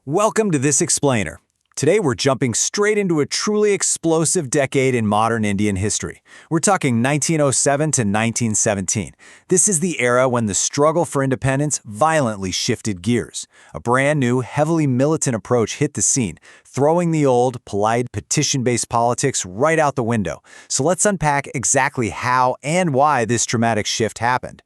Welcome to This Explainer. Today we're jumping straight into a truly explosive decade in modern Indian history. We're talking 1907 to 1917. This is the era when the struggle for independence violently shifted gears. A brand new, heavily militant approach hit the scene, throwing the old, polite, petition-based politics right out the window. So let's unpack exactly how and why this dramatic shift happened.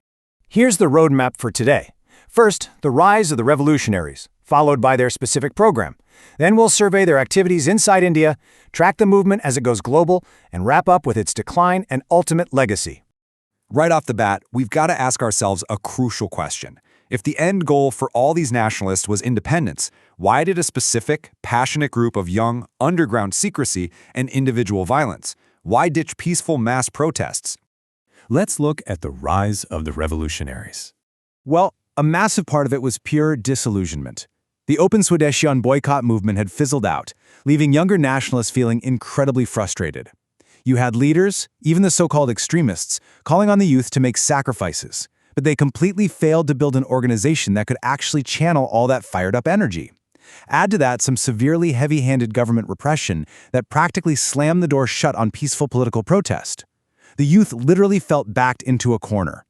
Here's the roadmap for today. First, the rise of the revolutionaries, followed by their specific program. Then we'll survey their activities inside India, track the movement as it goes global, and wrap up with its decline and ultimate legacy. Right off the bat, we've got to ask ourselves a crucial question. If the end goal for all these nationalists was independence, why did a specific, passionate group of young, underground secrecy and individual violence? Why ditch peaceful mass protests? Let's look at the rise of the revolutionaries. Well, a massive part of it was pure disillusionment. The open Swadeshi boycott movement had fizzled out, leaving younger nationalists feeling incredibly frustrated. You had leaders, even the so-called extremists, calling on the youth to make sacrifices, but they completely failed to build an organization that could actually channel all that fired-up energy. Add to that some severely heavy-handed government repression that practically slammed the door shut on peaceful political protest. The youth literally felt backed into a corner.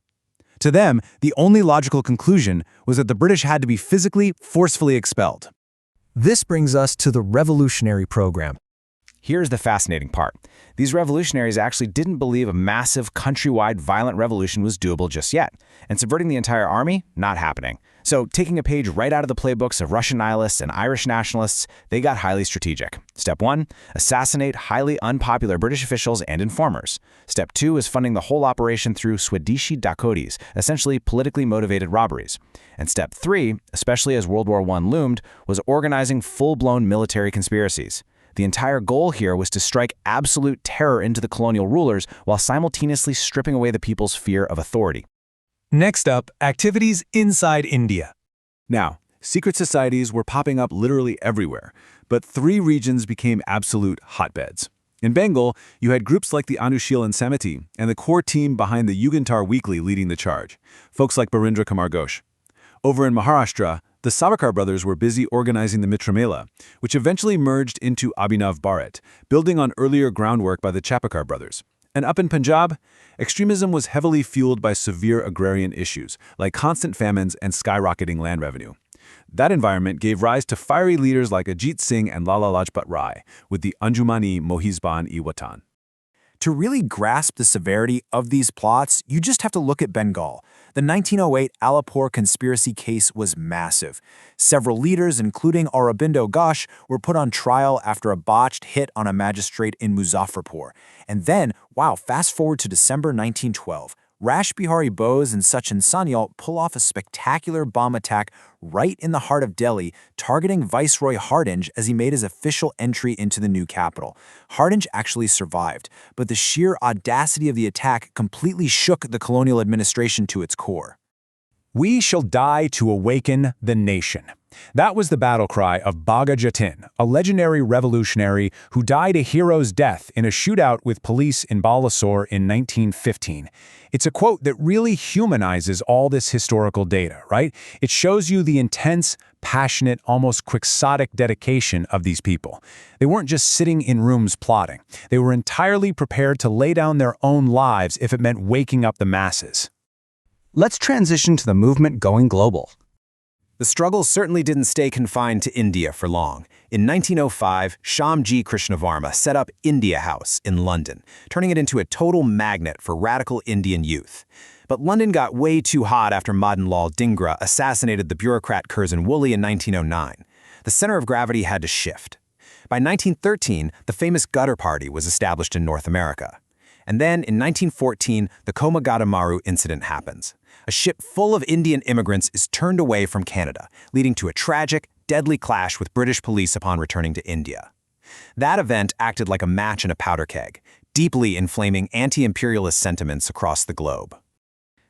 To them, the only logical conclusion was that the British had to be physically, forcefully expelled. This brings us to the revolutionary program. Here's the fascinating part. These revolutionaries actually didn't believe a massive, countrywide, violent revolution was doable just yet. And subverting the entire army? Not happening. So, taking a page right out of the playbooks of Russian nihilists and Irish nationalists, they got highly strategic. Step 1, assassinate highly unpopular British officials and informers. Step 2 is funding the whole operation through Swadeshi dacoities, essentially politically motivated robberies. And Step 3, especially as World War I loomed, was organizing full-blown military conspiracies. The entire goal here was to strike absolute terror into the colonial rulers while simultaneously stripping away the people's fear of authority. Next up, activities inside India. Now, secret societies were popping up literally everywhere, but three regions became absolute hotbeds. In Bengal, you had groups like the Anushilan Samiti and the core team behind the Yugantar Weekly leading the charge, folks like Barindra Kumar Ghosh. Over in Maharashtra, the Savarkar brothers were busy organizing the Mitra Mela, which eventually merged into Abhinav Bharat, building on earlier groundwork by the Chapakar brothers. And up in Punjab, extremism was heavily fueled by severe agrarian issues, like constant famines and skyrocketing land revenue. That environment gave rise to fiery leaders like Ajit Singh and Lala Lajpat Rai, with the Anjuman-e-Mohizban-e-Watan. To really grasp the severity of these plots, you just have to look at Bengal. The 1908 Alipur conspiracy case was massive. Several leaders, including Aurobindo Ghosh, were put on trial after a botched hit on a magistrate in Muzaffarpur. And then, fast forward to December 1912. Rash Bihari Bose and Sachin Sanyal pull off a spectacular bomb attack right in the heart of Delhi, targeting Viceroy Hardinge as he made his official entry into the new capital. Hardinge actually survived, but the sheer audacity of the attack completely shook the colonial administration to its core. We shall die to awaken the nation. That was the battle cry of Bhaga Jatin, a legendary revolutionary who died a hero's death in a shootout with police in Balasore in 1915. It's a quote that really humanizes all this historical data, right? It shows you the intense, passionate, almost quixotic dedication of these people. They weren't just sitting in rooms plotting. They were entirely prepared to lay down their own lives if it meant waking up the masses. Let's transition to the movement going global. The struggle certainly didn't stay confined to India for long. In 1905, Shyamji Krishnavarma set up India House in London, turning it into a total magnet for radical Indian youth. But London got way too hot after Madan Lal Dhingra assassinated the bureaucrat Curzon Woolley in 1909. The center of gravity had to shift. By 1913, the famous Gutter Party was established in North America. And then, in 1914, the Komagata incident happens. A ship full of Indian immigrants is turned away from Canada, leading to a tragic, deadly clash with British police upon returning to India. That event acted like a match in a powder keg, deeply inflaming anti-imperialist sentiments across the globe.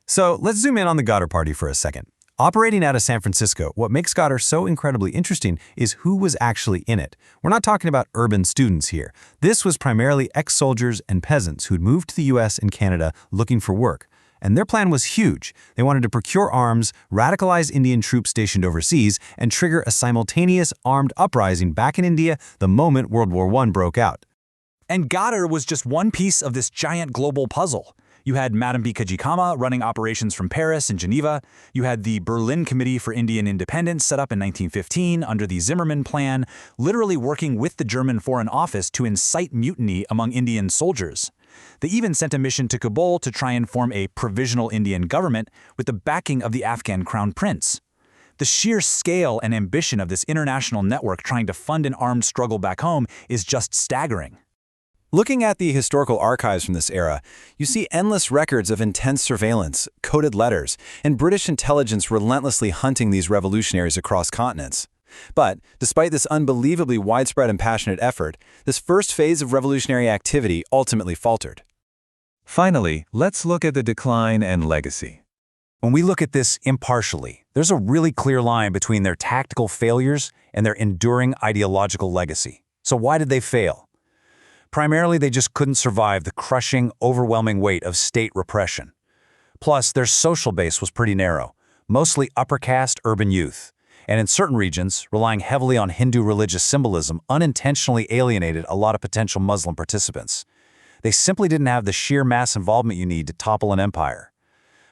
So let's zoom in on the Gutter Party for a second. Operating out of San Francisco, what makes Gutter so incredibly interesting is who was actually in it. We're not talking about urban students here. This was primarily ex-soldiers and peasants who'd moved to the US and Canada looking for work. And their plan was huge. They wanted to procure arms, radicalize Indian troops stationed overseas, and trigger a simultaneous armed uprising back in India the moment World War I broke out. And Ghadar was just one piece of this giant global puzzle. You had Madame Bikajikama running operations from Paris and Geneva. You had the Berlin Committee for Indian Independence set up in 1915 under the Zimmermann Plan, literally working with the German Foreign Office to incite mutiny among Indian soldiers. They even sent a mission to Kabul to try and form a provisional Indian government with the backing of the Afghan crown prince. The sheer scale and ambition of this international network trying to fund an armed struggle back home is just staggering. Looking at the historical archives from this era, you see endless records of intense surveillance, coded letters, and British intelligence relentlessly hunting these revolutionaries across continents. But, despite this unbelievably widespread and passionate effort, this first phase of revolutionary activity ultimately faltered. Finally, let's look at the decline and legacy. When we look at this impartially, there's a really clear line between their tactical failures and their enduring ideological legacy. So why did they fail? Primarily, they just couldn't survive the crushing, overwhelming weight of state repression. Plus, their social base was pretty narrow, mostly upper-caste urban youth, and in certain regions, relying heavily on Hindu religious symbolism unintentionally alienated a lot of potential Muslim participants. They simply didn't have the sheer mass involvement you need to topple an empire.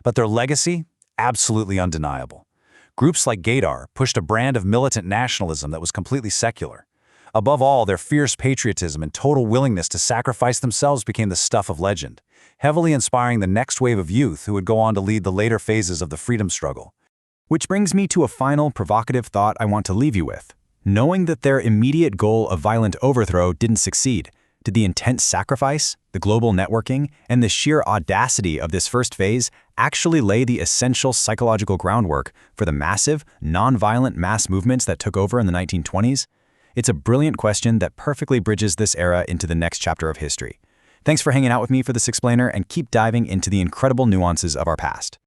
But their legacy? Absolutely undeniable. Groups like Ghadar pushed a brand of militant nationalism that was completely secular. Above all, their fierce patriotism and total willingness to sacrifice themselves became the stuff of legend, heavily inspiring the next wave of youth who would go on to lead the later phases of the freedom struggle. Which brings me to a final provocative thought I want to leave you with. Knowing that their immediate goal of violent overthrow didn't succeed, did the intense sacrifice, the global networking, and the sheer audacity of this first phase actually lay the essential psychological groundwork for the massive, non-violent mass movements that took over in the 1920s? It's a brilliant question that perfectly bridges this era into the next chapter of history. Thanks for hanging out with me for this explainer, and keep diving into the incredible nuances of our past.